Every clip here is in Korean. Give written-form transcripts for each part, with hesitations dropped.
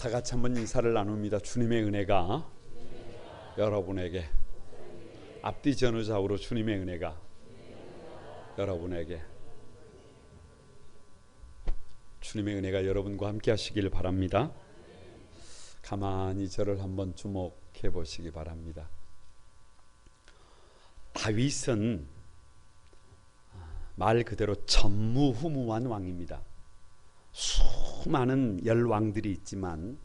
다 같이 한번 인사를 나눕니다. 주님의 은혜가 여러분에게, 앞뒤 전후좌우로 주님의 은혜가 여러분에게, 주님의 은혜가 여러분과 함께 하시길 바랍니다. 가만히 저를 한번 주목해 보시기 바랍니다. 다윗은 말 그대로 전무후무한 왕입니다. 수많은 열왕들이 있지만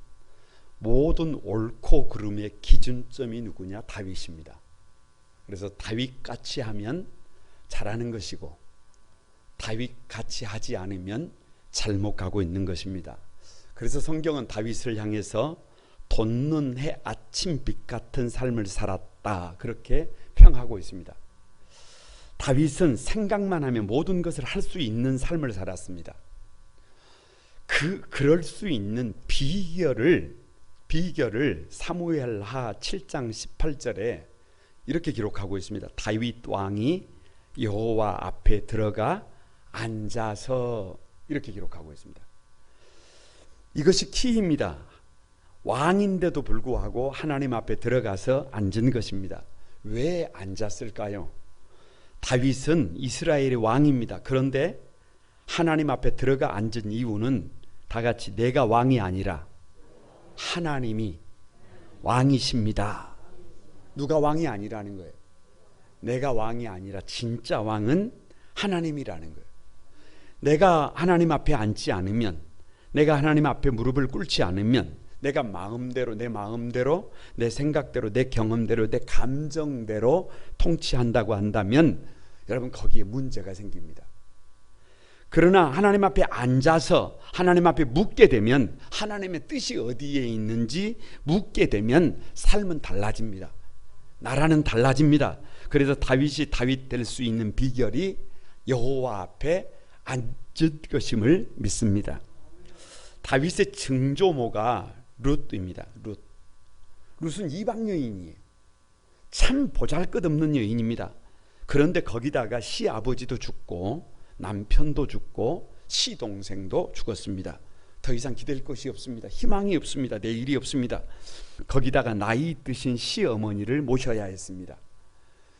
모든 옳고 그름의 기준점이 누구냐? 다윗입니다. 그래서 다윗같이 하면 잘하는 것이고 다윗같이 하지 않으면 잘못 가고 있는 것입니다. 그래서 성경은 다윗을 향해서 돋는 해 아침빛 같은 삶을 살았다, 그렇게 평하고 있습니다. 다윗은 생각만 하면 모든 것을 할 수 있는 삶을 살았습니다. 그럴 수 있는 비결을 사무엘하 7장 18절에 이렇게 기록하고 있습니다. 다윗 왕이 여호와 앞에 들어가 앉아서, 이렇게 기록하고 있습니다. 이것이 키입니다. 왕인데도 불구하고 하나님 앞에 들어가서 앉은 것입니다. 왜 앉았을까요? 다윗은 이스라엘의 왕입니다. 그런데 하나님 앞에 들어가 앉은 이유는 다 같이 내가 왕이 아니라 하나님이 왕이십니다. 누가 왕이 아니라는 거예요? 내가 왕이 아니라 진짜 왕은 하나님이라는 거예요. 내가 하나님 앞에 앉지 않으면, 내가 하나님 앞에 무릎을 꿇지 않으면, 내가 마음대로, 내 마음대로, 내 생각대로, 내 경험대로, 내 감정대로 통치한다고 한다면 여러분, 거기에 문제가 생깁니다. 그러나 하나님 앞에 앉아서 하나님 앞에 묻게 되면, 하나님의 뜻이 어디에 있는지 묻게 되면 삶은 달라집니다. 나라는 달라집니다. 그래서 다윗이 다윗 될 수 있는 비결이 여호와 앞에 앉은 것임을 믿습니다. 다윗의 증조모가 룻입니다. 룻은 이방 여인이에요. 참 보잘것없는 여인입니다. 그런데 거기다가 시아버지도 죽고 남편도 죽고 시동생도 죽었습니다. 더 이상 기댈 것이 없습니다. 희망이 없습니다. 내일이 없습니다. 거기다가 나이 드신 시어머니를 모셔야 했습니다.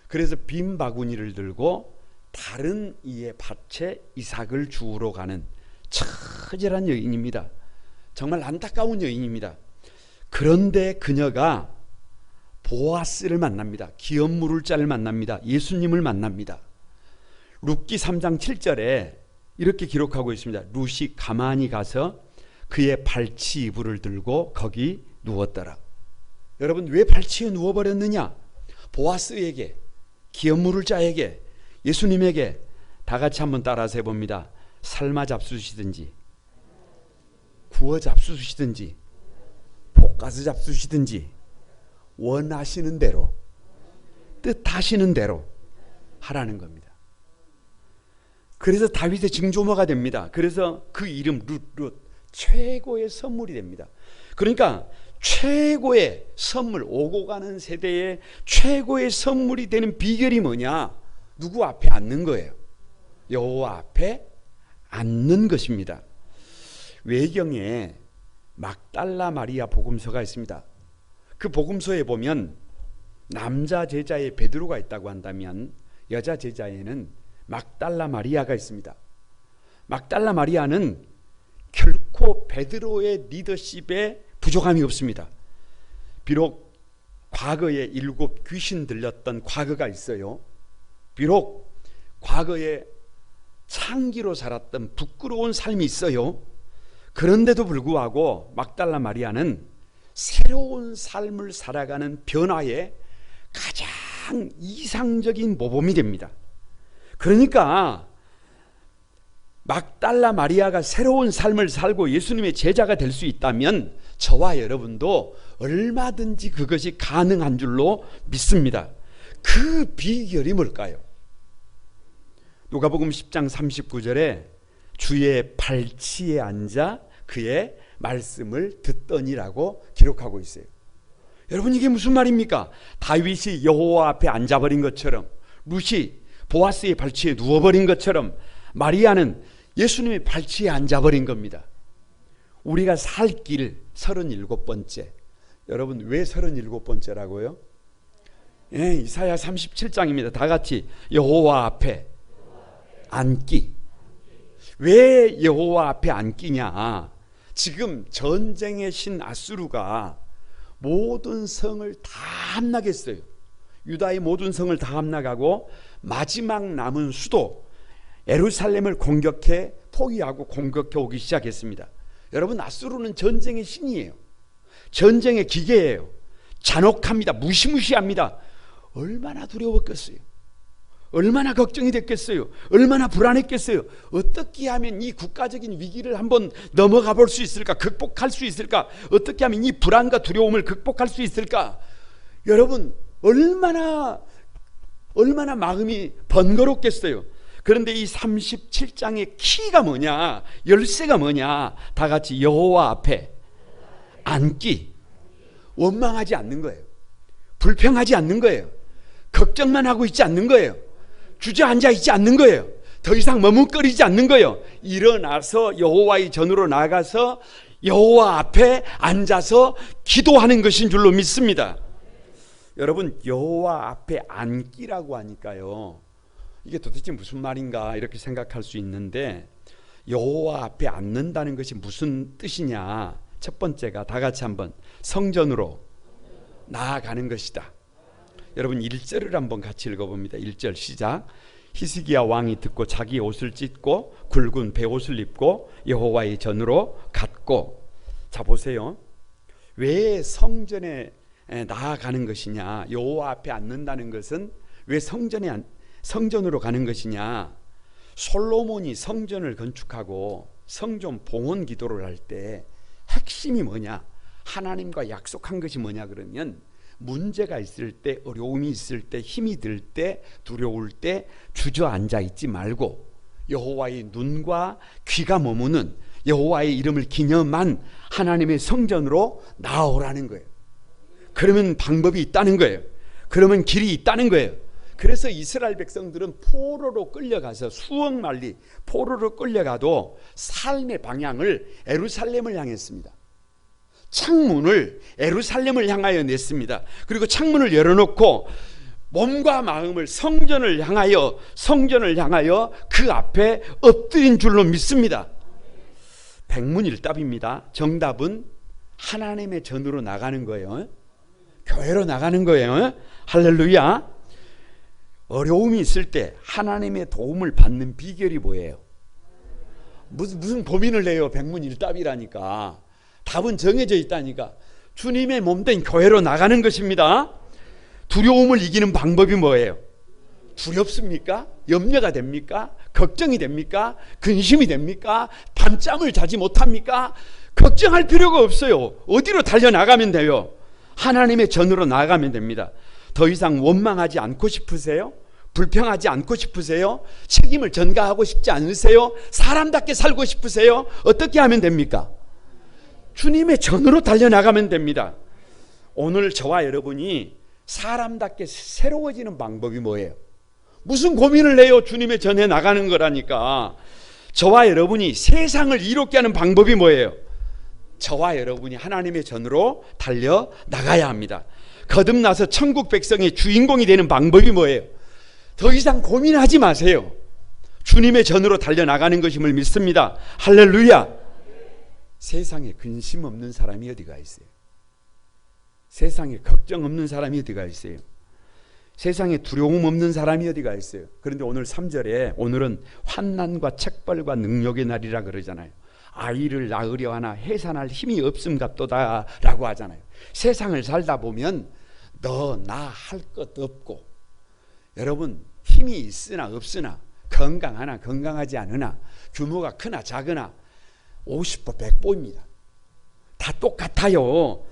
그래서 빈 바구니를 들고 다른 이의 밭에 이삭을 주우러 가는 처절한 여인입니다. 정말 안타까운 여인입니다. 그런데 그녀가 보아스를 만납니다. 기업 물을 자를 만납니다. 예수님을 만납니다. 룻기 3장 7절에 이렇게 기록하고 있습니다. 룻이 가만히 가서 그의 발치 이불을 들고 거기 누웠더라. 여러분, 왜 발치에 누워버렸느냐? 보아스에게, 기업 물을 자에게, 예수님에게. 다 같이 한번 따라서 해봅니다. 삶아 잡수시든지, 구워 잡수시든지, 볶아서 잡수시든지 원하시는 대로, 뜻하시는 대로 하라는 겁니다. 그래서 다윗의 증조모가 됩니다. 그래서 그 이름 룻, 최고의 선물이 됩니다. 그러니까 최고의 선물, 오고 가는 세대의 최고의 선물이 되는 비결이 뭐냐? 누구 앞에 앉는 거예요? 여호와 앞에 앉는 것입니다. 외경에 막달라 마리아 복음서가 있습니다. 그 복음서에 보면 남자 제자에 베드로가 있다고 한다면 여자 제자에는 막달라 마리아가 있습니다. 막달라 마리아는 결코 베드로의 리더십에 부족함이 없습니다. 비록 과거에 7 귀신 들렸던 과거가 있어요. 비록 과거에 창기로 살았던 부끄러운 삶이 있어요. 그런데도 불구하고 막달라 마리아는 새로운 삶을 살아가는 변화의 가장 이상적인 모범이 됩니다. 그러니까 막달라 마리아가 새로운 삶을 살고 예수님의 제자가 될 수 있다면 저와 여러분도 얼마든지 그것이 가능한 줄로 믿습니다. 그 비결이 뭘까요? 누가복음 10장 39절에 주의 발치에 앉아 그의 말씀을 듣더니라고 기록하고 있어요. 여러분, 이게 무슨 말입니까? 다윗이 여호와 앞에 앉아버린 것처럼, 룻이 보아스의 발치에 누워버린 것처럼 마리아는 예수님의 발치에 앉아버린 겁니다. 우리가 살 길 37번째. 여러분 왜 37번째라고요? 예, 이사야 37장입니다. 다 같이 여호와 앞에 앉기. 왜 여호와 앞에 앉기냐? 지금 전쟁의 신 아수르가 모든 성을 다 함락했어요. 유다의 모든 성을 다 함락하고 마지막 남은 수도 예루살렘을 공격해 포위하고 공격해 오기 시작했습니다. 여러분 아수르는 전쟁의 신이에요. 전쟁의 기계예요. 잔혹합니다. 무시무시합니다. 얼마나 두려웠겠어요. 얼마나 걱정이 됐겠어요. 얼마나 불안했겠어요. 어떻게 하면 이 국가적인 위기를 한번 넘어가 볼 수 있을까? 극복할 수 있을까? 어떻게 하면 이 불안과 두려움을 극복할 수 있을까? 여러분 얼마나 마음이 번거롭겠어요. 그런데 이 37장의 키가 뭐냐? 열쇠가 뭐냐? 다 같이 여호와 앞에 앉기. 원망하지 않는 거예요. 불평하지 않는 거예요. 걱정만 하고 있지 않는 거예요. 주저앉아 있지 않는 거예요. 더 이상 머뭇거리지 않는 거예요. 일어나서 여호와의 전으로 나가서 여호와 앞에 앉아서 기도하는 것인 줄로 믿습니다. 여러분 여호와 앞에 앉기라고 하니까요, 이게 도대체 무슨 말인가 이렇게 생각할 수 있는데, 여호와 앞에 앉는다는 것이 무슨 뜻이냐? 첫 번째가 다 같이 한번 성전으로 나아가는 것이다. 여러분 1절을 한번 같이 읽어봅니다. 1절 시작. 히스기야 왕이 듣고 자기 옷을 찢고 굵은 베옷을 입고 여호와의 전으로 갔고. 자 보세요. 왜 성전에 나아가는 것이냐? 여호와 앞에 앉는다는 것은 왜 성전으로 가는 것이냐? 솔로몬이 성전을 건축하고 성전 봉헌 기도를 할 때 핵심이 뭐냐? 하나님과 약속한 것이 뭐냐 그러면, 문제가 있을 때, 어려움이 있을 때, 힘이 들 때, 두려울 때 주저앉아 있지 말고 여호와의 눈과 귀가 머무는 여호와의 이름을 기념한 하나님의 성전으로 나아오라는 거예요. 그러면 방법이 있다는 거예요. 그러면 길이 있다는 거예요. 그래서 이스라엘 백성들은 포로로 끌려가서 수억 만리 포로로 끌려가도 삶의 방향을 예루살렘을 향했습니다. 창문을 예루살렘을 향하여 냈습니다. 그리고 창문을 열어놓고 몸과 마음을 성전을 향하여 그 앞에 엎드린 줄로 믿습니다. 백문일답입니다. 정답은 하나님의 전으로 나가는 거예요. 교회로 나가는 거예요. 할렐루야. 어려움이 있을 때 하나님의 도움을 받는 비결이 뭐예요? 무슨 고민을 해요. 백문일답이라니까. 답은 정해져 있다니까. 주님의 몸된 교회로 나가는 것입니다. 두려움을 이기는 방법이 뭐예요? 두렵습니까? 염려가 됩니까? 걱정이 됩니까? 근심이 됩니까? 밤잠을 자지 못합니까? 걱정할 필요가 없어요. 어디로 달려나가면 돼요? 하나님의 전으로 나가면 됩니다. 더 이상 원망하지 않고 싶으세요? 불평하지 않고 싶으세요? 책임을 전가하고 싶지 않으세요? 사람답게 살고 싶으세요? 어떻게 하면 됩니까? 주님의 전으로 달려나가면 됩니다. 오늘 저와 여러분이 사람답게 새로워지는 방법이 뭐예요? 무슨 고민을 해요? 주님의 전에 나가는 거라니까. 저와 여러분이 세상을 이롭게 하는 방법이 뭐예요? 저와 여러분이 하나님의 전으로 달려나가야 합니다. 거듭나서 천국 백성의 주인공이 되는 방법이 뭐예요? 더 이상 고민하지 마세요. 주님의 전으로 달려나가는 것임을 믿습니다. 할렐루야. 세상에 근심 없는 사람이 어디가 있어요? 세상에 걱정 없는 사람이 어디가 있어요? 세상에 두려움 없는 사람이 어디가 있어요? 그런데 오늘 3절에 오늘은 환난과 책벌과 능력의 날이라 그러잖아요. 아이를 낳으려 하나 해산할 힘이 없음갑도다 라고 하잖아요. 세상을 살다 보면 너 나 할 것 없고, 여러분 힘이 있으나 없으나, 건강하나 건강하지 않으나, 규모가 크나 작으나 50보 100보입니다. 다 똑같아요.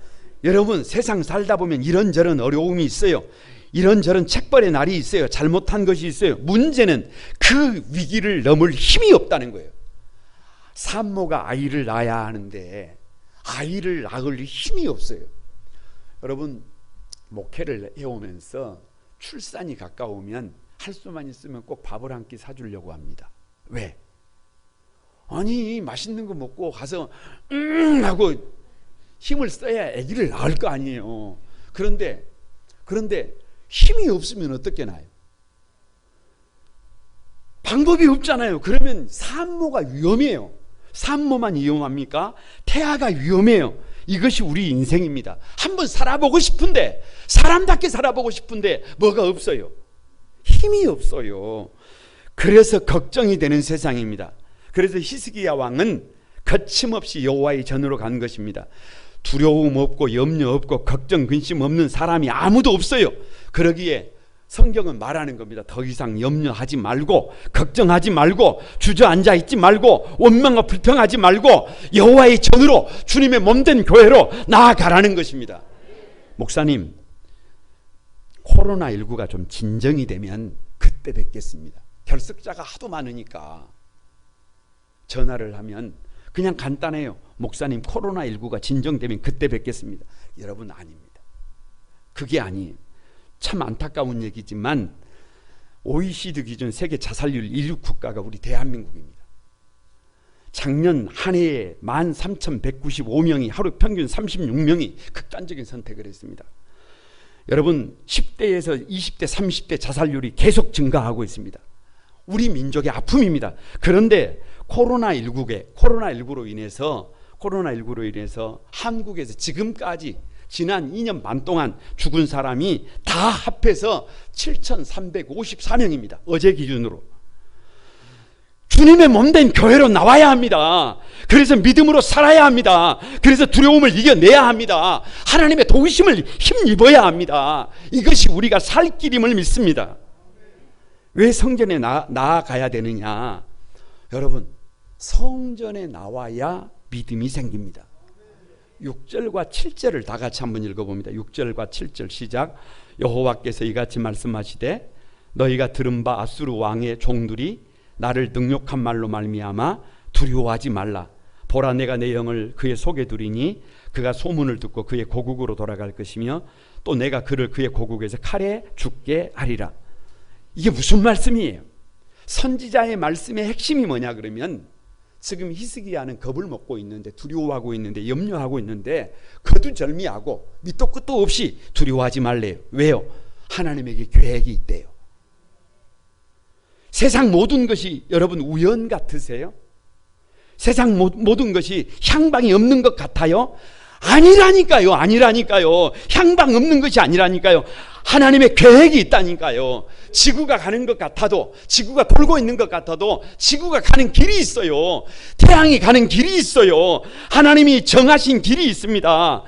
여러분 세상 살다 보면 이런저런 어려움이 있어요. 이런저런 책벌의 날이 있어요. 잘못한 것이 있어요. 문제는 그 위기를 넘을 힘이 없다는 거예요. 산모가 아이를 낳아야 하는데 아이를 낳을 힘이 없어요. 여러분 목회를 해오면서 출산이 가까우면 할 수만 있으면 꼭 밥을 한 끼 사주려고 합니다. 왜? 아니 맛있는 거 먹고 가서 하고 힘을 써야 아기를 낳을 거 아니에요. 그런데 힘이 없으면 어떻게 나요? 방법이 없잖아요. 그러면 산모가 위험해요. 산모만 위험합니까? 태아가 위험해요. 이것이 우리 인생입니다. 한번 살아보고 싶은데, 사람답게 살아보고 싶은데 뭐가 없어요? 힘이 없어요. 그래서 걱정이 되는 세상입니다. 그래서 히스기야 왕은 거침없이 여호와의 전으로 간 것입니다. 두려움 없고 염려 없고 걱정 근심 없는 사람이 아무도 없어요. 그러기에 성경은 말하는 겁니다. 더 이상 염려하지 말고 걱정하지 말고 주저앉아 있지 말고 원망과 불평하지 말고 여호와의 전으로 주님의 몸된 교회로 나아가라는 것입니다. 목사님, 코로나19가 좀 진정이 되면 그때 뵙겠습니다. 결석자가 하도 많으니까 전화를 하면 그냥 간단해요. 목사님, 코로나19가 진정되면 그때 뵙겠습니다. 여러분, 아닙니다. 그게 아니에요. 참 안타까운 얘기지만 OECD 기준 세계 자살률 1위 국가가 우리 대한민국입니다. 작년 한 해에 13,195명이 하루 평균 36명이 극단적인 선택을 했습니다. 여러분, 10대에서 20대 30대 자살률이 계속 증가하고 있습니다. 우리 민족의 아픔입니다. 그런데 코로나19로 인해서 한국에서 지금까지 지난 2년 반 동안 죽은 사람이 다 합해서 7,354명입니다. 어제 기준으로. 주님의 몸된 교회로 나와야 합니다. 그래서 믿음으로 살아야 합니다. 그래서 두려움을 이겨내야 합니다. 하나님의 도우심을 힘입어야 합니다. 이것이 우리가 살 길임을 믿습니다. 왜 성전에 나아가야 되느냐? 여러분, 성전에 나와야 믿음이 생깁니다. 6절과 7절을 다 같이 한번 읽어봅니다. 6절과 7절 시작. 여호와께서 이같이 말씀하시되 너희가 들은 바 아수르 왕의 종들이 나를 능욕한 말로 말미암아 두려워하지 말라. 보라, 내가 내 영을 그의 속에 두리니 그가 소문을 듣고 그의 고국으로 돌아갈 것이며 또 내가 그를 그의 고국에서 칼에 죽게 하리라. 이게 무슨 말씀이에요? 선지자의 말씀의 핵심이 뭐냐 그러면, 지금 히스기야는 겁을 먹고 있는데, 두려워하고 있는데, 염려하고 있는데 거두절미하고 밑도 끝도 없이 두려워하지 말래요. 왜요? 하나님에게 계획이 있대요. 세상 모든 것이 여러분 우연 같으세요? 세상 모든 것이 향방이 없는 것 같아요? 아니라니까요. 향방 없는 것이 아니라니까요. 하나님의 계획이 있다니까요. 지구가 가는 것 같아도, 지구가 돌고 있는 것 같아도 지구가 가는 길이 있어요. 태양이 가는 길이 있어요. 하나님이 정하신 길이 있습니다.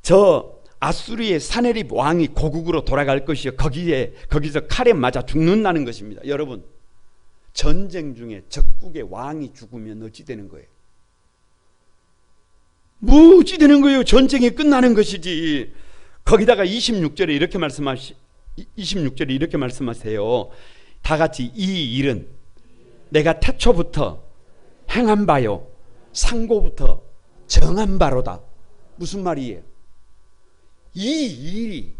저 아수르의 사네립 왕이 고국으로 돌아갈 것이요, 거기서 칼에 맞아 죽는다는 것입니다. 여러분, 전쟁 중에 적국의 왕이 죽으면 어찌 되는 거예요? 뭐 어찌 되는 거예요? 전쟁이 끝나는 것이지. 거기다가 26절에 이렇게 말씀하세요. 다 같이, 이 일은 내가 태초부터 행한 바요, 상고부터 정한 바로다. 무슨 말이에요? 이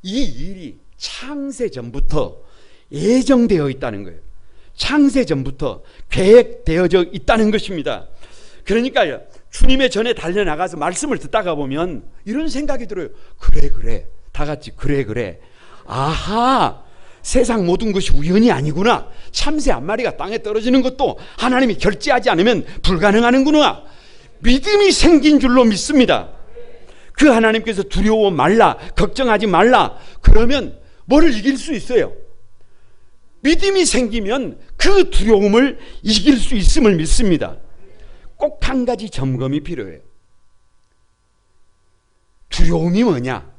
일이 창세 전부터 예정되어 있다는 거예요. 창세 전부터 계획되어져 있다는 것입니다. 그러니까요, 주님의 전에 달려나가서 말씀을 듣다가 보면 이런 생각이 들어요. 그래, 다 같이 그래. 아하, 세상 모든 것이 우연이 아니구나. 참새 한 마리가 땅에 떨어지는 것도 하나님이 결제하지 않으면 불가능하는구나. 믿음이 생긴 줄로 믿습니다. 그 하나님께서 두려워 말라, 걱정하지 말라, 그러면 뭐를 이길 수 있어요? 믿음이 생기면 그 두려움을 이길 수 있음을 믿습니다. 꼭 한 가지 점검이 필요해요. 두려움이 뭐냐?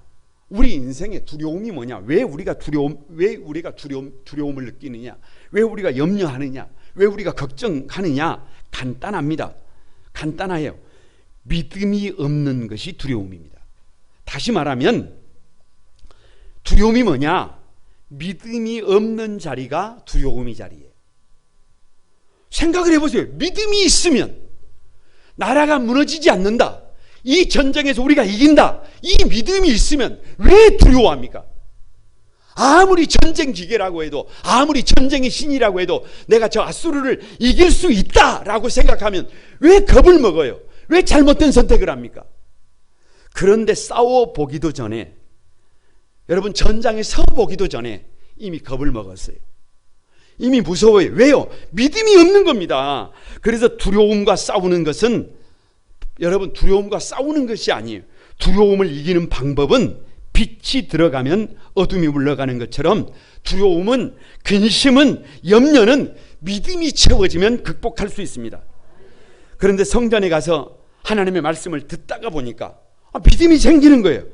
우리 인생의 두려움이 뭐냐? 왜 우리가 두려움을 느끼느냐? 왜 우리가 염려하느냐? 왜 우리가 걱정하느냐? 간단합니다. 간단해요. 믿음이 없는 것이 두려움입니다. 다시 말하면 두려움이 뭐냐? 믿음이 없는 자리가 두려움의 자리예요. 생각을 해보세요. 믿음이 있으면 나라가 무너지지 않는다, 이 전쟁에서 우리가 이긴다, 이 믿음이 있으면 왜 두려워합니까? 아무리 전쟁 기계라고 해도, 아무리 전쟁의 신이라고 해도 내가 저 아수르를 이길 수 있다라고 생각하면 왜 겁을 먹어요? 왜 잘못된 선택을 합니까? 그런데 싸워보기도 전에, 여러분 전장에 서보기도 전에 이미 겁을 먹었어요. 이미 무서워요. 왜요? 믿음이 없는 겁니다. 그래서 두려움과 싸우는 것은, 여러분 두려움과 싸우는 것이 아니에요. 두려움을 이기는 방법은 빛이 들어가면 어둠이 물러가는 것처럼, 두려움은, 근심은, 염려는 믿음이 채워지면 극복할 수 있습니다. 그런데 성전에 가서 하나님의 말씀을 듣다가 보니까 믿음이 생기는 거예요.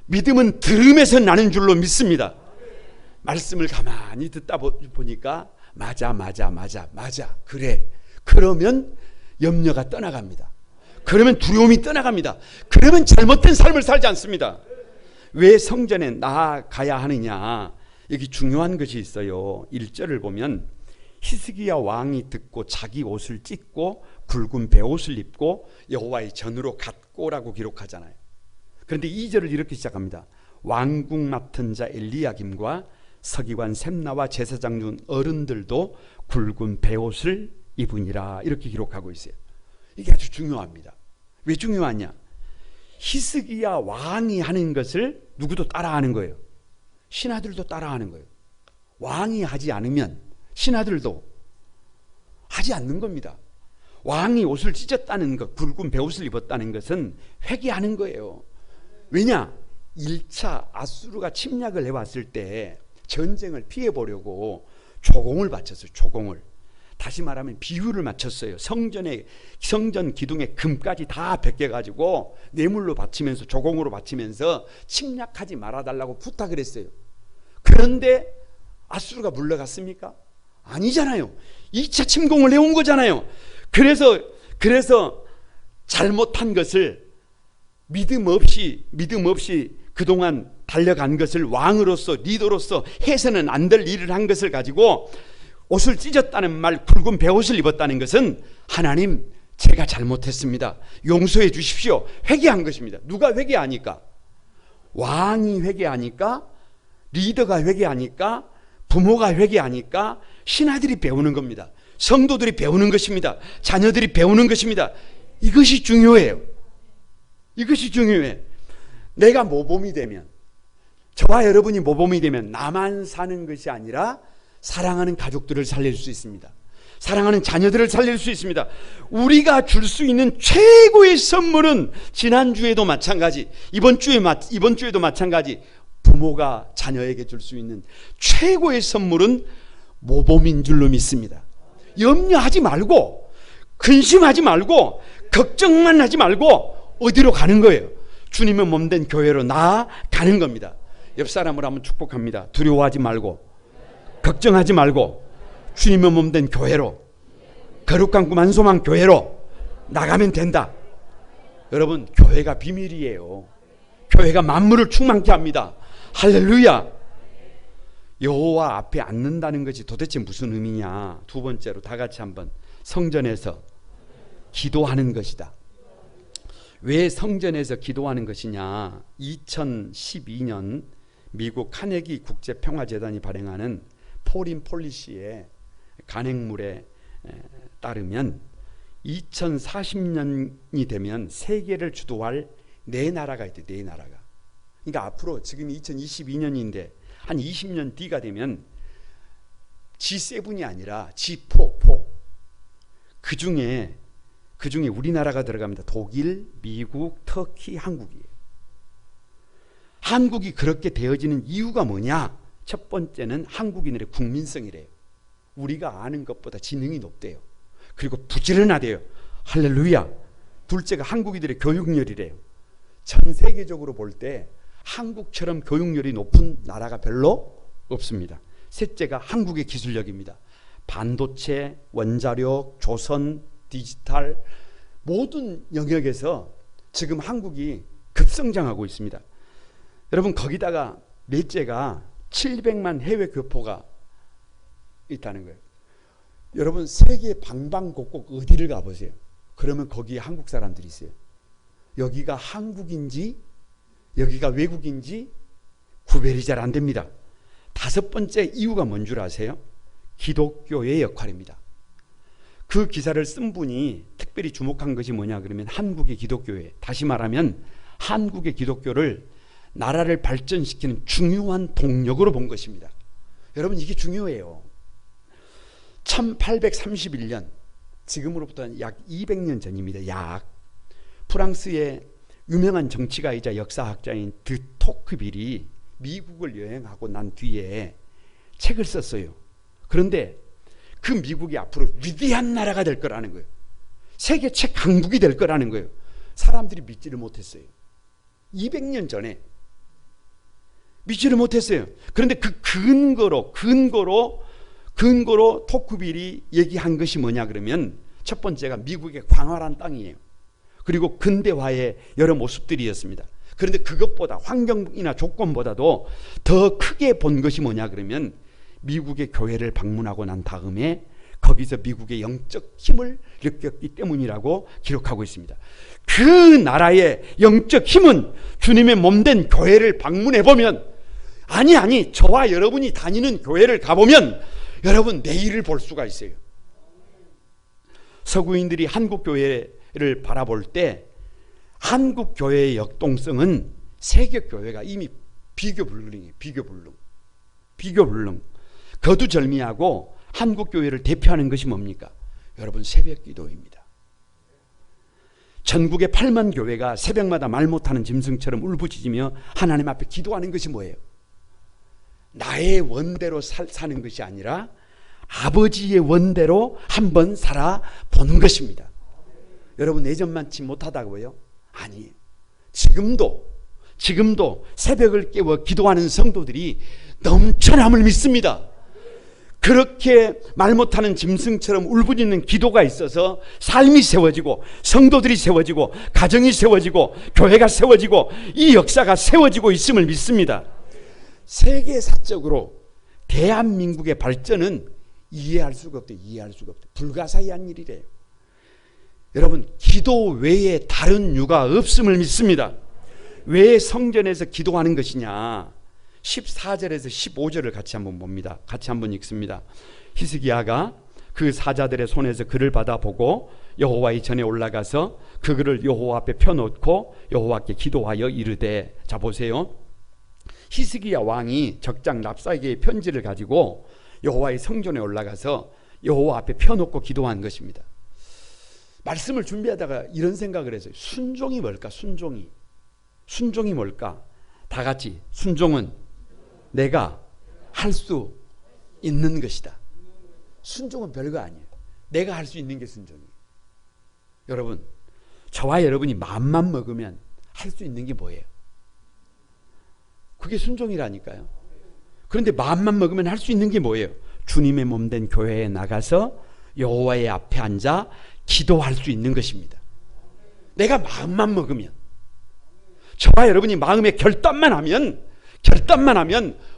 믿음은 들음에서 나는 줄로 믿습니다. 말씀을 가만히 듣다 보니까 맞아 그래. 그러면 염려가 떠나갑니다. 그러면 두려움이 떠나갑니다. 그러면 잘못된 삶을 살지 않습니다. 왜 성전에 나아가야 하느냐? 여기 중요한 것이 있어요. 1절을 보면 히스기야 왕이 듣고 자기 옷을 찢고 굵은 베옷을 입고 여호와의 전으로 갔고라고 기록하잖아요. 그런데 2절을 이렇게 시작합니다. 왕궁 맡은 자 엘리야김과 서기관 셈나와 제사장 중 어른들도 굵은 베옷을 입으니라, 이렇게 기록하고 있어요. 이게 아주 중요합니다. 왜 중요하냐? 히스기야 왕이 하는 것을 누구도 따라하는 거예요. 신하들도 따라하는 거예요. 왕이 하지 않으면 신하들도 하지 않는 겁니다. 왕이 옷을 찢었다는 것, 굵은 베옷을 입었다는 것은 회개하는 거예요. 왜냐? 1차 아수르가 침략을 해왔을 때 전쟁을 피해보려고 조공을 바쳤어요. 조공을. 다시 말하면 비유를 맞췄어요. 성전 기둥에 금까지 다 벗겨가지고 뇌물로 바치면서, 조공으로 바치면서 침략하지 말아달라고 부탁을 했어요. 그런데 아수르가 물러갔습니까? 아니잖아요. 2차 침공을 해온 거잖아요. 그래서 잘못한 것을 믿음 없이 그동안 달려간 것을 왕으로서, 리더로서 해서는 안 될 일을 한 것을 가지고 옷을 찢었다는 말, 굵은 베옷을 입었다는 것은 하나님, 제가 잘못했습니다, 용서해 주십시오, 회개한 것입니다. 누가 회개하니까? 왕이 회개하니까, 리더가 회개하니까, 부모가 회개하니까 신하들이 배우는 겁니다. 성도들이 배우는 것입니다. 자녀들이 배우는 것입니다. 이것이 중요해요. 이것이 중요해. 내가 모범이 되면, 저와 여러분이 모범이 되면 나만 사는 것이 아니라 사랑하는 가족들을 살릴 수 있습니다. 사랑하는 자녀들을 살릴 수 있습니다. 우리가 줄 수 있는 최고의 선물은, 지난주에도 마찬가지, 이번 주에도 마찬가지, 부모가 자녀에게 줄 수 있는 최고의 선물은 모범인 줄로 믿습니다. 염려하지 말고, 근심하지 말고, 걱정만 하지 말고 어디로 가는 거예요? 주님의 몸된 교회로 나아가는 겁니다. 옆 사람을 한번 축복합니다. 두려워하지 말고, 걱정하지 말고, 주님의 몸된 교회로, 거룩한 꿈 한소망 교회로 나가면 된다. 여러분, 교회가 비밀이에요. 교회가 만물을 충만케 합니다. 할렐루야. 여호와 앞에 앉는다는 것이 도대체 무슨 의미냐? 두 번째로 다 같이 한번, 성전에서 기도하는 것이다. 왜 성전에서 기도하는 것이냐? 2012년 미국 카네기 국제평화재단이 발행하는 포린 폴리시의 간행물에 따르면 2040년이 되면 세계를 주도할 4나라가 있대요. 4나라가. 그러니까 앞으로, 지금 2022년인데 한 20년 뒤가 되면 G7이 아니라 G4. 그 중에 우리나라가 들어갑니다. 독일, 미국, 터키, 한국이에요. 한국이 그렇게 되어지는 이유가 뭐냐? 첫 번째는 한국인들의 국민성이래요. 우리가 아는 것보다 지능이 높대요. 그리고 부지런하대요. 할렐루야. 둘째가 한국인들의 교육열이래요. 전 세계적으로 볼 때 한국처럼 교육열이 높은 나라가 별로 없습니다. 셋째가 한국의 기술력입니다. 반도체, 원자력, 조선, 디지털, 모든 영역에서 지금 한국이 급성장하고 있습니다. 여러분, 거기다가 넷째가 700만 해외 교포가 있다는 거예요. 여러분, 세계 방방곡곡 어디를 가보세요. 그러면 거기에 한국 사람들이 있어요. 여기가 한국인지 여기가 외국인지 구별이 잘 안 됩니다. 다섯 번째 이유가 뭔 줄 아세요? 기독교의 역할입니다. 그 기사를 쓴 분이 특별히 주목한 것이 뭐냐 그러면 한국의 기독교회, 다시 말하면 한국의 기독교를 나라를 발전시키는 중요한 동력으로 본 것입니다. 여러분, 이게 중요해요. 1831년, 지금으로부터 약 200년 전입니다. 약 프랑스의 유명한 정치가이자 역사학자인 드 토크빌이 미국을 여행하고 난 뒤에 책을 썼어요. 그런데 그 미국이 앞으로 위대한 나라가 될 거라는 거예요. 세계 최강국이 될 거라는 거예요. 사람들이 믿지를 못했어요. 200년 전에 믿지를 못했어요. 그런데 그 근거로 토크빌이 얘기한 것이 뭐냐 그러면 첫 번째가 미국의 광활한 땅이에요. 그리고 근대화의 여러 모습들이었습니다. 그런데 그것보다 환경이나 조건보다도 더 크게 본 것이 뭐냐 그러면 미국의 교회를 방문하고 난 다음에 거기서 미국의 영적 힘을 느꼈기 때문이라고 기록하고 있습니다. 그 나라의 영적 힘은 주님의 몸된 교회를 방문해 보면, 아니 저와 여러분이 다니는 교회를 가보면 여러분 내일을 볼 수가 있어요. 서구인들이 한국 교회를 바라볼 때 한국 교회의 역동성은 세계 교회가 이미 비교불능이에요. 비교불능. 거두절미하고 한국 교회를 대표하는 것이 뭡니까? 여러분, 새벽 기도입니다. 전국의 8만 교회가 새벽마다 말 못하는 짐승처럼 울부짖으며 하나님 앞에 기도하는 것이 뭐예요? 나의 원대로 사는 것이 아니라 아버지의 원대로 한번 살아보는 것입니다. 여러분, 예전만치 못하다고요? 아니에요. 지금도 새벽을 깨워 기도하는 성도들이 넘쳐남을 믿습니다. 그렇게 말 못하는 짐승처럼 울부짖는 기도가 있어서 삶이 세워지고 성도들이 세워지고 가정이 세워지고 교회가 세워지고 이 역사가 세워지고 있음을 믿습니다. 세계사적으로 대한민국의 발전은 이해할 수가 없대요. 불가사의한 일이래요. 여러분, 기도 외에 다른 유가 없음을 믿습니다. 왜 성전에서 기도하는 것이냐? 14절에서 15절을 같이 한번 봅니다. 같이 한번 읽습니다. 히스기야가 그 사자들의 손에서 글을 받아보고 여호와의 전에 올라가서 그 글을 여호와 앞에 펴놓고 여호와께 기도하여 이르되, 자 보세요. 히스기야 왕이 적장 랍사게의 편지를 가지고 여호와의 성전에 올라가서 여호와 앞에 펴놓고 기도한 것입니다. 말씀을 준비하다가 이런 생각을 했어요. 순종이 뭘까? 순종이 뭘까? 다 같이, 순종은 내가 할 수 있는 것이다. 순종은 별거 아니에요. 내가 할 수 있는 게 순종이에요. 여러분, 저와 여러분이 마음만 먹으면 할 수 있는 게 뭐예요? 그게 순종이라니까요. 그런데 마음만 먹으면 할 수 있는 게 뭐예요? 주님의 몸된 교회에 나가서 여호와의 앞에 앉아 기도할 수 있는 것입니다. 내가 마음만 먹으면, 저와 여러분이 마음에 결단만 하면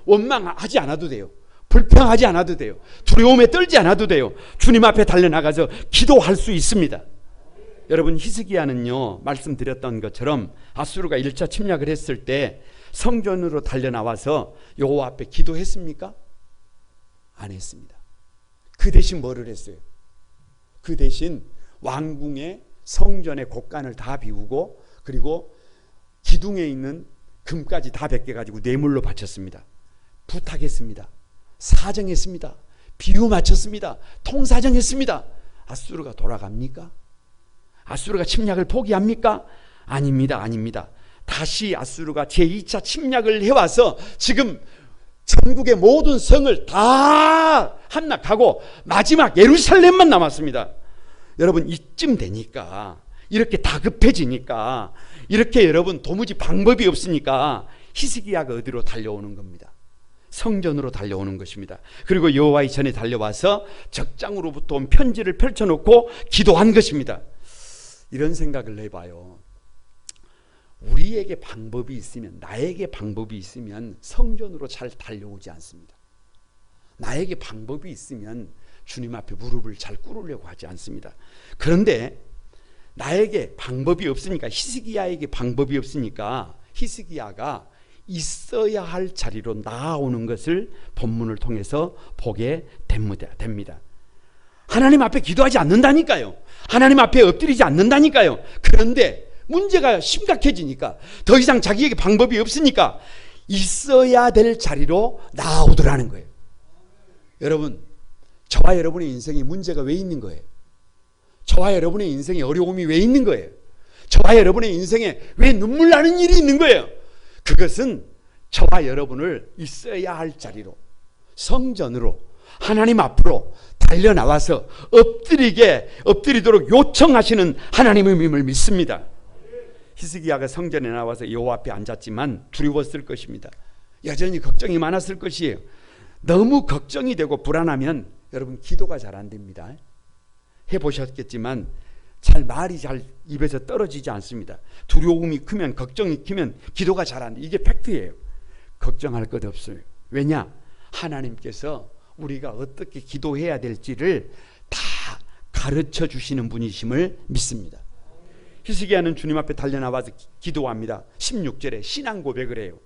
원망하지 않아도 돼요. 불평하지 않아도 돼요. 두려움에 떨지 않아도 돼요. 주님 앞에 달려나가서 기도할 수 있습니다. 여러분, 히스기야는요, 말씀드렸던 것처럼 아수르가 1차 침략을 했을 때 성전으로 달려나와서 여호와 앞에 기도했습니까? 안 했습니다. 그 대신 뭐를 했어요? 그 대신 왕궁의 성전의 곳간을 다 비우고 그리고 기둥에 있는 금까지 다 벗겨가지고 뇌물로 바쳤습니다. 부탁했습니다. 사정했습니다. 비유 맞췄습니다. 통사정했습니다. 아수르가 돌아갑니까? 아수르가 침략을 포기합니까? 아닙니다. 다시 아수르가 제2차 침략을 해와서 지금 전국의 모든 성을 다 함락하고 마지막 예루살렘만 남았습니다. 여러분, 이쯤 되니까, 이렇게 다급해지니까, 이렇게 여러분 도무지 방법이 없으니까 히스기야가 어디로 달려오는 겁니다? 성전으로 달려오는 것입니다. 그리고 여호와의 전에 달려와서 적장으로부터 온 편지를 펼쳐놓고 기도한 것입니다. 이런 생각을 해봐요. 우리에게 방법이 있으면, 나에게 방법이 있으면 성전으로 잘 달려오지 않습니다. 나에게 방법이 있으면 주님 앞에 무릎을 잘 꿇으려고 하지 않습니다. 그런데 나에게 방법이 없으니까, 히스기야에게 방법이 없으니까 히스기야가 있어야 할 자리로 나아오는 것을 본문을 통해서 보게 됩니다. 하나님 앞에 기도하지 않는다니까요. 하나님 앞에 엎드리지 않는다니까요. 그런데 문제가 심각해지니까 더 이상 자기에게 방법이 없으니까 있어야 될 자리로 나아오더라는 거예요. 여러분, 저와 여러분의 인생에 문제가 왜 있는 거예요? 저와 여러분의 인생에 어려움이 왜 있는 거예요? 저와 여러분의 인생에 왜 눈물 나는 일이 있는 거예요? 그것은 저와 여러분을 있어야 할 자리로, 성전으로, 하나님 앞으로 달려나와서 엎드리도록 요청하시는 하나님임을 믿습니다. 히스기야가 성전에 나와서 여호와 앞에 앉았지만 두려웠을 것입니다. 여전히 걱정이 많았을 것이에요. 너무 걱정이 되고 불안하면 여러분 기도가 잘 안 됩니다. 해보셨겠지만 말이 잘 입에서 떨어지지 않습니다. 두려움이 크면, 걱정이 크면 기도가 잘 안 돼. 이게 팩트예요. 걱정할 것 없어요. 왜냐? 하나님께서 우리가 어떻게 기도해야 될지를 다 가르쳐 주시는 분이심을 믿습니다. 히스기야는 주님 앞에 달려나와서 기도합니다. 16절에 신앙 고백을 해요.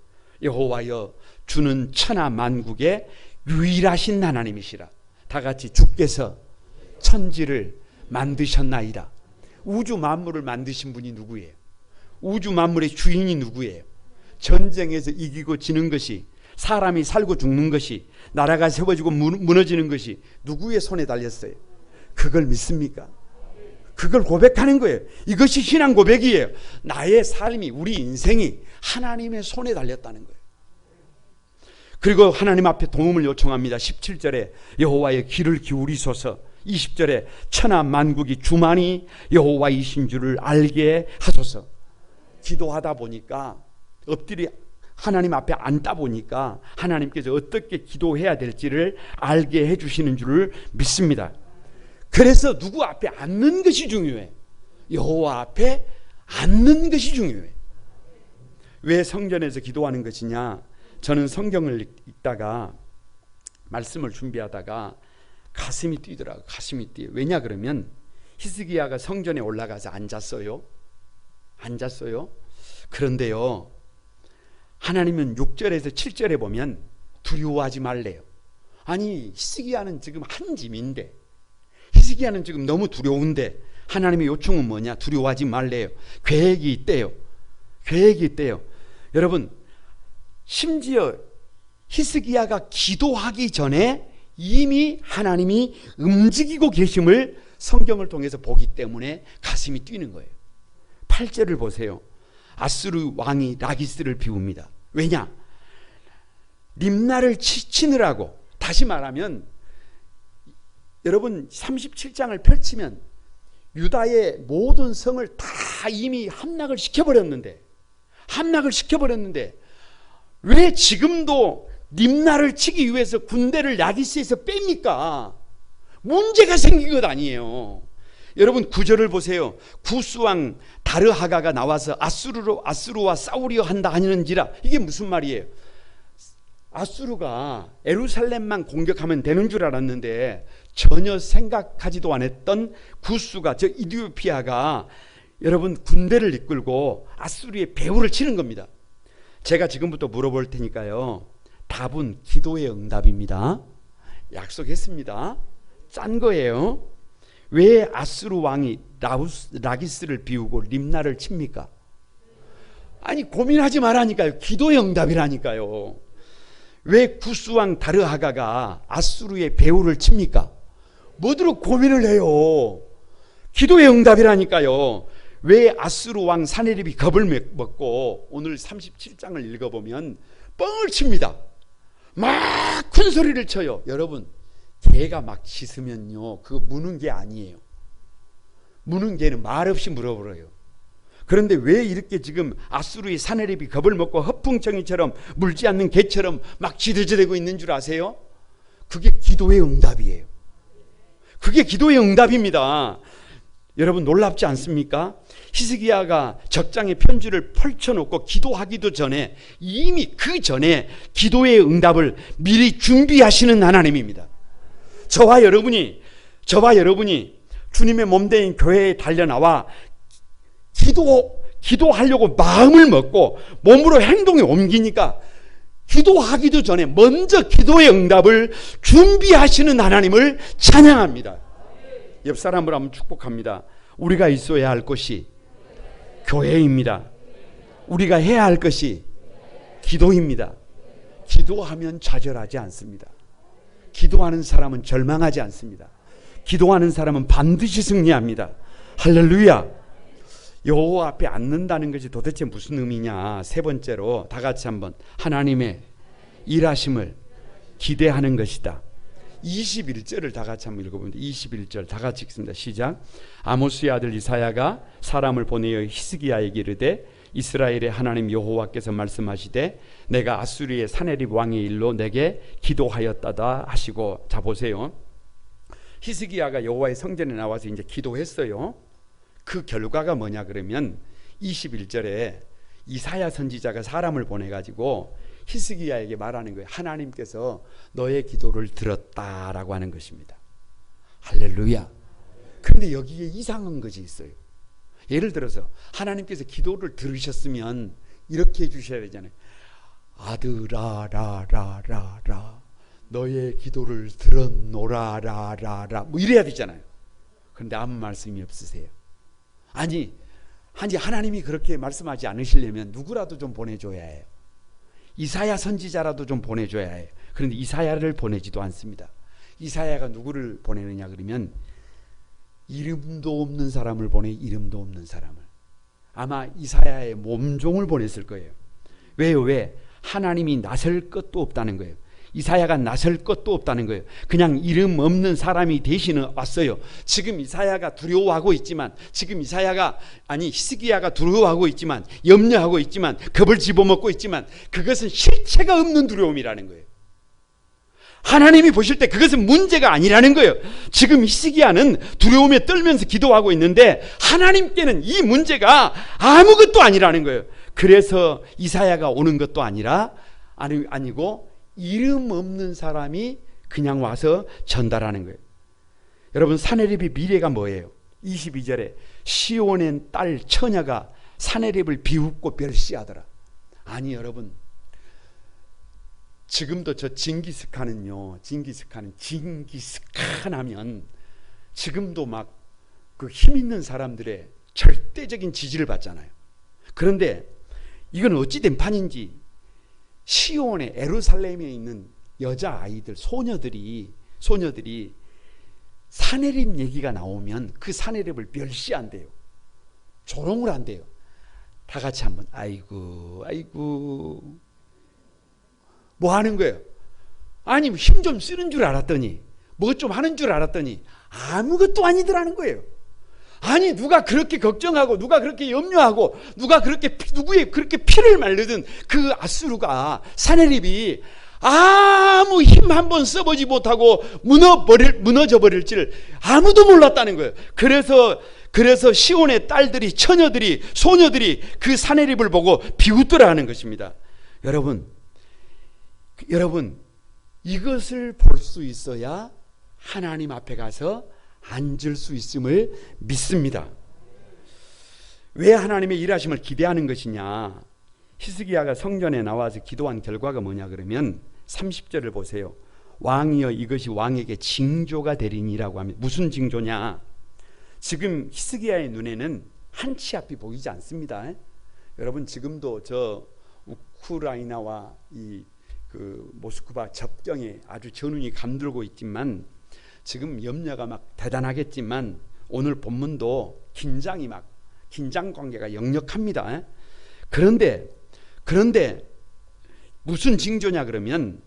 여호와여, 주는 천하 만국의 유일하신 하나님이시라. 다 같이 주께서 천지를 만드셨나이다. 우주 만물을 만드신 분이 누구예요? 우주 만물의 주인이 누구예요? 전쟁에서 이기고 지는 것이, 사람이 살고 죽는 것이, 나라가 세워지고 무너지는 것이 누구의 손에 달렸어요? 그걸 믿습니까? 그걸 고백하는 거예요. 이것이 신앙 고백이에요. 나의 삶이, 우리 인생이 하나님의 손에 달렸다는 거예요. 그리고 하나님 앞에 도움을 요청합니다. 17절에 여호와의 귀를 기울이소서, 20절에 천하 만국이 주만이 여호와이신 줄을 알게 하소서. 기도하다 보니까, 엎드리 하나님 앞에 앉다 보니까 하나님께서 어떻게 기도해야 될지를 알게 해주시는 줄을 믿습니다. 그래서 누구 앞에 앉는 것이 중요해. 여호와 앞에 앉는 것이 중요해. 왜 성전에서 기도하는 것이냐? 저는 성경을 읽다가, 말씀을 준비하다가 가슴이 뛰더라고요. 가슴이 뛰어요. 왜냐 그러면 히스기야가 성전에 올라가서 앉았어요. 그런데요, 하나님은 6절에서 7절에 보면 두려워하지 말래요. 아니, 히스기야는 지금 한 짐인데, 히스기야는 지금 너무 두려운데 하나님의 요청은 뭐냐? 두려워하지 말래요. 계획이 있대요. 여러분, 심지어 히스기야가 기도하기 전에 이미 하나님이 움직이고 계심을 성경을 통해서 보기 때문에 가슴이 뛰는 거예요. 8절을 보세요. 아수르 왕이 라기스를 비웁니다. 왜냐? 림나를 치느라고. 다시 말하면 여러분, 37장을 펼치면 유다의 모든 성을 다 이미 함락을 시켜버렸는데 왜 지금도 림나를 치기 위해서 군대를 라기스에서 뺍니까? 문제가 생긴 것 아니에요. 여러분 9절을 보세요. 구스왕 다르하가가 나와서 아수르와 싸우려 한다 하는지라. 이게 무슨 말이에요? 아수르가 예루살렘만 공격하면 되는 줄 알았는데 전혀 생각하지도 않았던 구스가, 저 이디오피아가 여러분 군대를 이끌고 아수르의 배후를 치는 겁니다. 제가 지금부터 물어볼 테니까요, 답은 기도의 응답입니다. 약속했습니다. 짠 거예요. 왜 아수르 왕이 라기스를 비우고 림나를 칩니까? 아니, 고민하지 말라니까요. 기도의 응답이라니까요. 왜 구스왕 다르하가가 아수르의 배후를 칩니까? 뭐들어 고민을 해요. 기도의 응답이라니까요. 왜 아수르 왕 사네립이 겁을 먹고 오늘 37장을 읽어보면 뻥을 칩니다. 막 큰 소리를 쳐요. 여러분, 개가 막 짖으면요, 그거 무는 개 아니에요. 무는 개는 말없이 물어버려요. 그런데 왜 이렇게 지금 아수르의 사네립이 겁을 먹고 허풍청이처럼 물지 않는 개처럼 막 지르지르고 있는 줄 아세요? 그게 기도의 응답이에요. 그게 기도의 응답입니다. 여러분, 놀랍지 않습니까? 히스기야가 적장에 편지를 펼쳐놓고 기도하기도 전에, 이미 그 전에 기도의 응답을 미리 준비하시는 하나님입니다. 저와 여러분이 주님의 몸된 교회에 달려나와 기도하려고 마음을 먹고 몸으로 행동에 옮기니까 기도하기도 전에 먼저 기도의 응답을 준비하시는 하나님을 찬양합니다. 옆 사람을 한번 축복합니다. 우리가 있어야 할 것이 교회입니다. 우리가 해야 할 것이 기도입니다. 기도하면 좌절하지 않습니다. 기도하는 사람은 절망하지 않습니다. 기도하는 사람은 반드시 승리합니다. 할렐루야. 여호와 앞에 앉는다는 것이 도대체 무슨 의미냐. 세 번째로 다 같이 한번 하나님의 일하심을 기대하는 것이다. 21절을 다 같이 한번 읽어봅니다. 21절 다 같이 읽습니다. 시작. 아모스의 아들 이사야가 사람을 보내어 히스기야에게 이르되 이스라엘의 하나님 여호와께서 말씀하시되 내가 아수리의 사네립 왕의 일로 내게 기도하였다다 하시고. 자 보세요. 히스기야가 여호와의 성전에 나와서 이제 기도했어요. 그 결과가 뭐냐 그러면 21절에 이사야 선지자가 사람을 보내가지고 히스기야에게 말하는 거예요. 하나님께서 너의 기도를 들었다라고 하는 것입니다. 할렐루야. 그런데 여기에 이상한 것이 있어요. 예를 들어서 하나님께서 기도를 들으셨으면 이렇게 해주셔야 되잖아요. 아들아 라라라라 너의 기도를 들었노라라라라 뭐 이래야 되잖아요. 그런데 아무 말씀이 없으세요. 아니 하나님이 그렇게 말씀하지 않으시려면 누구라도 좀 보내줘야 해요. 이사야 선지자라도 좀 보내줘야 해요. 그런데 이사야를 보내지도 않습니다. 이사야가 누구를 보내느냐 그러면 이름도 없는 사람을 보내. 이름도 없는 사람을. 아마 이사야의 몸종을 보냈을 거예요. 왜요? 왜? 하나님이 나설 것도 없다는 거예요. 이사야가 나설 것도 없다는 거예요. 그냥 이름 없는 사람이 대신에 왔어요. 지금 이사야가 두려워하고 있지만, 지금 히스기야가 두려워하고 있지만, 염려하고 있지만, 겁을 집어먹고 있지만, 그것은 실체가 없는 두려움이라는 거예요. 하나님이 보실 때 그것은 문제가 아니라는 거예요. 지금 히스기야는 두려움에 떨면서 기도하고 있는데 하나님께는 이 문제가 아무것도 아니라는 거예요. 그래서 이사야가 오는 것도 아니고 이름 없는 사람이 그냥 와서 전달하는 거예요. 여러분, 사네립의 미래가 뭐예요? 22절에 시온의 딸 처녀가 사네립을 비웃고 멸시하더라. 아니 여러분, 지금도 저 징기스칸은 하면 지금도 막 그 힘 있는 사람들의 절대적인 지지를 받잖아요. 그런데 이건 어찌된 판인지 시온의 에루살렘에 있는 여자아이들, 소녀들이 사네립 얘기가 나오면 그 사네립을 멸시한대요. 조롱을 한대요. 다 같이 한번 아이고 뭐 하는 거예요? 아니 힘 좀 쓰는 줄 알았더니, 뭐 좀 하는 줄 알았더니 아무것도 아니더라는 거예요. 아니 누가 그렇게 걱정하고, 누가 그렇게 염려하고, 누구의 그렇게 피를 말리던 그 아수르가, 사네립이 아무 힘 한번 써보지 못하고 무너져 버릴 줄 아무도 몰랐다는 거예요. 그래서 시온의 딸들이, 처녀들이, 소녀들이 그 사네립을 보고 비웃더라는 것입니다. 여러분, 이것을 볼 수 있어야 하나님 앞에 가서 앉을 수 있음을 믿습니다. 왜 하나님의 일하심을 기대하는 것이냐? 히스기야가 성전에 나와서 기도한 결과가 뭐냐 그러면 30절을 보세요. 왕이여 이것이 왕에게 징조가 되리니라고 합니다. 무슨 징조냐? 지금 히스기야의 눈에는 한치 앞이 보이지 않습니다. 여러분, 지금도 저 우크라이나와 그 모스크바 접경에 아주 전운이 감돌고 있지만, 지금 염려가 막 대단하겠지만 오늘 본문도 긴장 관계가 역력합니다. 그런데 무슨 징조냐 그러면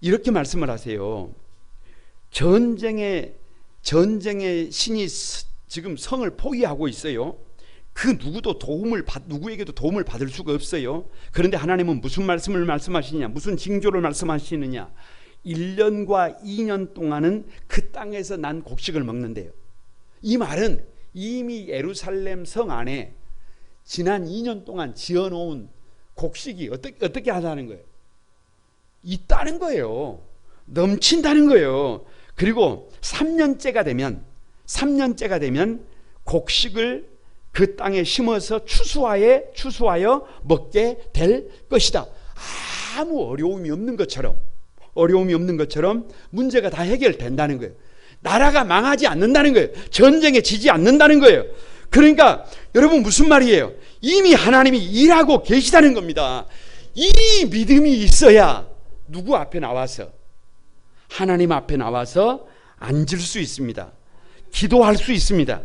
이렇게 말씀을 하세요. 전쟁의 신이 지금 성을 포위하고 있어요. 그 누구에게도 도움을 받을 수가 없어요. 그런데 하나님은 무슨 말씀을 말씀하시느냐, 무슨 징조를 말씀하시느냐? 1년과 2년 동안은 그 땅에서 난 곡식을 먹는데요. 이 말은 이미 예루살렘 성 안에 지난 2년 동안 지어놓은 곡식이 어떻게 하다는 거예요? 있다는 거예요. 넘친다는 거예요. 그리고 3년째가 되면 곡식을 그 땅에 심어서 추수하여 먹게 될 것이다. 아무 어려움이 없는 것처럼 문제가 다 해결된다는 거예요. 나라가 망하지 않는다는 거예요. 전쟁에 지지 않는다는 거예요. 그러니까 여러분 무슨 말이에요? 이미 하나님이 일하고 계시다는 겁니다. 이 믿음이 있어야 누구 앞에 나와서, 하나님 앞에 나와서 앉을 수 있습니다. 기도할 수 있습니다.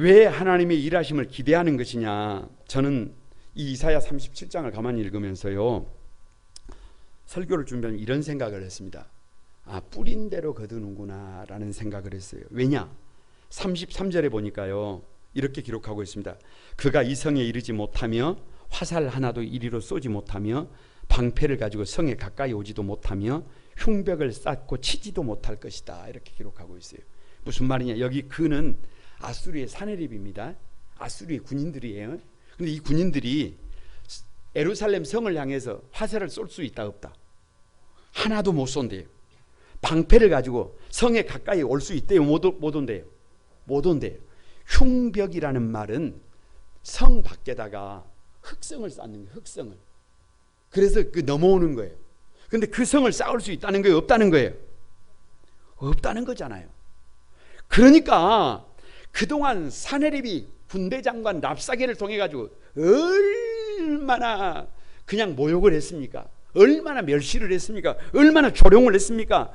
왜 하나님의 일하심을 기대하는 것이냐? 저는 이 이사야 37장을 가만히 읽으면서요, 설교를 준비하면 이런 생각을 했습니다. 뿌린 대로 거두는구나 라는 생각을 했어요. 왜냐? 33절에 보니까요, 이렇게 기록하고 있습니다. 그가 이 성에 이르지 못하며 화살 하나도 이리로 쏘지 못하며 방패를 가지고 성에 가까이 오지도 못하며 흉벽을 쌓고 치지도 못할 것이다. 이렇게 기록하고 있어요. 무슨 말이냐? 여기 그는 아수르의 사내립입니다. 아수르의 군인들이에요. 근데 이 군인들이 예루살렘 성을 향해서 화살을 쏠 수 있다 없다? 하나도 못 쏜대요. 방패를 가지고 성에 가까이 올 수 있대요? 못 온대요? 못 온대요. 흉벽이라는 말은 성 밖에다가 흑성을 쌓는 거예요. 흑성을. 그래서 그 넘어오는 거예요. 근데 그 성을 쌓을 수 있다는 거예요? 없다는 거예요? 없다는 거잖아요. 그러니까 그동안 사내립이 군대 장관 랍사게를 통해 가지고 얼마나 그냥 모욕을 했습니까? 얼마나 멸시를 했습니까? 얼마나 조롱을 했습니까?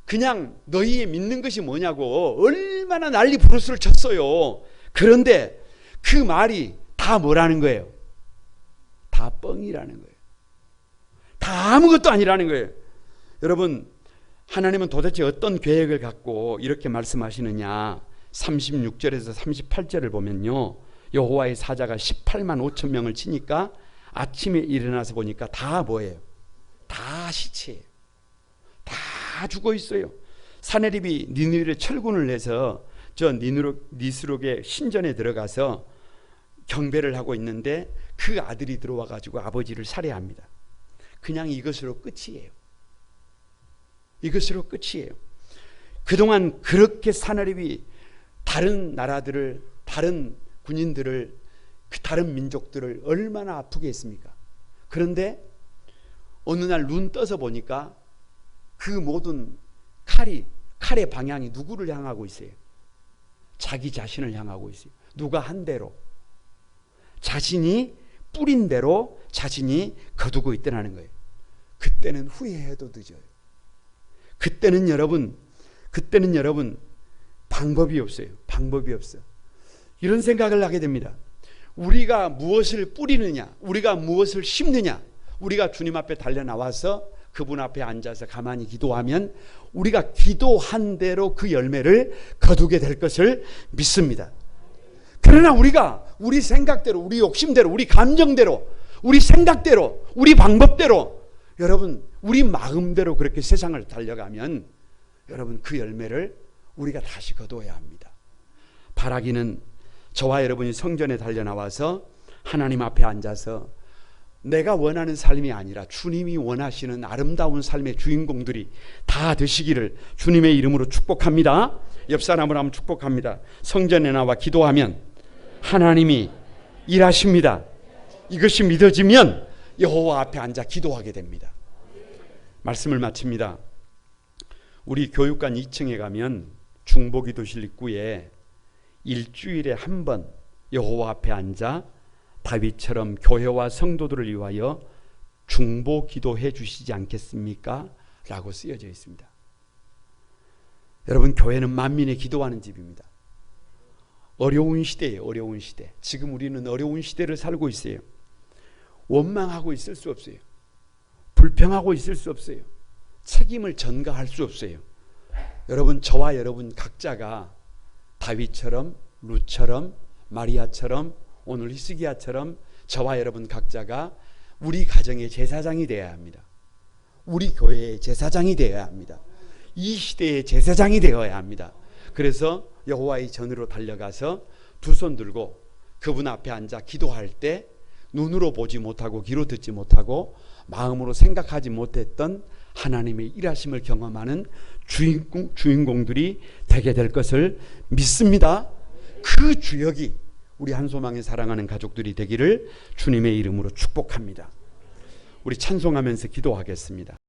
그냥 너희의 믿는 것이 뭐냐고 얼마나 난리 부르스를 쳤어요. 그런데 그 말이 다 뭐라는 거예요? 다 뻥이라는 거예요. 다 아무것도 아니라는 거예요. 여러분, 하나님은 도대체 어떤 계획을 갖고 이렇게 말씀하시느냐? 36절에서 38절을 보면요, 여호와의 사자가 18만 5천 명을 치니까 아침에 일어나서 보니까 다 뭐예요? 다 시체예요. 다 죽어 있어요. 사내립이 니느웨에 철군을 내서 저 니스록의 신전에 들어가서 경배를 하고 있는데 그 아들이 들어와 가지고 아버지를 살해합니다. 그냥 이것으로 끝이에요. 이것으로 끝이에요. 그동안 그렇게 사내립이 다른 나라들을, 다른 군인들을, 다른 민족들을 얼마나 아프게 했습니까? 그런데 어느 날 눈 떠서 보니까 그 모든 칼의 방향이 누구를 향하고 있어요? 자기 자신을 향하고 있어요. 누가 한 대로, 자신이 뿌린 대로 자신이 거두고 있다는 거예요. 그때는 후회해도 늦어요. 그때는 여러분 방법이 없어요. 방법이 없어. 이런 생각을 하게 됩니다. 우리가 무엇을 뿌리느냐, 우리가 무엇을 심느냐, 우리가 주님 앞에 달려 나와서 그분 앞에 앉아서 가만히 기도하면 우리가 기도한 대로 그 열매를 거두게 될 것을 믿습니다. 그러나 우리가 우리 생각대로, 우리 욕심대로, 우리 감정대로, 우리 생각대로, 우리 방법대로, 여러분 우리 마음대로 그렇게 세상을 달려가면 여러분 그 열매를 우리가 다시 거두어야 합니다. 바라기는 저와 여러분이 성전에 달려 나와서 하나님 앞에 앉아서 내가 원하는 삶이 아니라 주님이 원하시는 아름다운 삶의 주인공들이 다 되시기를 주님의 이름으로 축복합니다. 옆 사람을 한번 축복합니다. 성전에 나와 기도하면 하나님이 일하십니다. 이것이 믿어지면 여호와 앞에 앉아 기도하게 됩니다. 말씀을 마칩니다. 우리 교육관 2층에 가면 중보기도실 입구에 일주일에 한 번 여호와 앞에 앉아 다윗처럼 교회와 성도들을 위하여 중보 기도해 주시지 않겠습니까? 라고 쓰여져 있습니다. 여러분, 교회는 만민의 기도하는 집입니다. 어려운 시대예요. 어려운 시대. 지금 우리는 어려운 시대를 살고 있어요. 원망하고 있을 수 없어요. 불평하고 있을 수 없어요. 책임을 전가할 수 없어요. 여러분, 저와 여러분 각자가 다윗처럼, 룻처럼, 마리아처럼, 오늘 히스기야처럼 저와 여러분 각자가 우리 가정의 제사장이 되어야 합니다. 우리 교회의 제사장이 되어야 합니다. 이 시대의 제사장이 되어야 합니다. 그래서 여호와의 전으로 달려가서 두 손 들고 그분 앞에 앉아 기도할 때 눈으로 보지 못하고 귀로 듣지 못하고 마음으로 생각하지 못했던 하나님의 일하심을 경험하는 주인공들이 되게 될 것을 믿습니다. 그 주역이 우리 한소망의 사랑하는 가족들이 되기를 주님의 이름으로 축복합니다. 우리 찬송하면서 기도하겠습니다.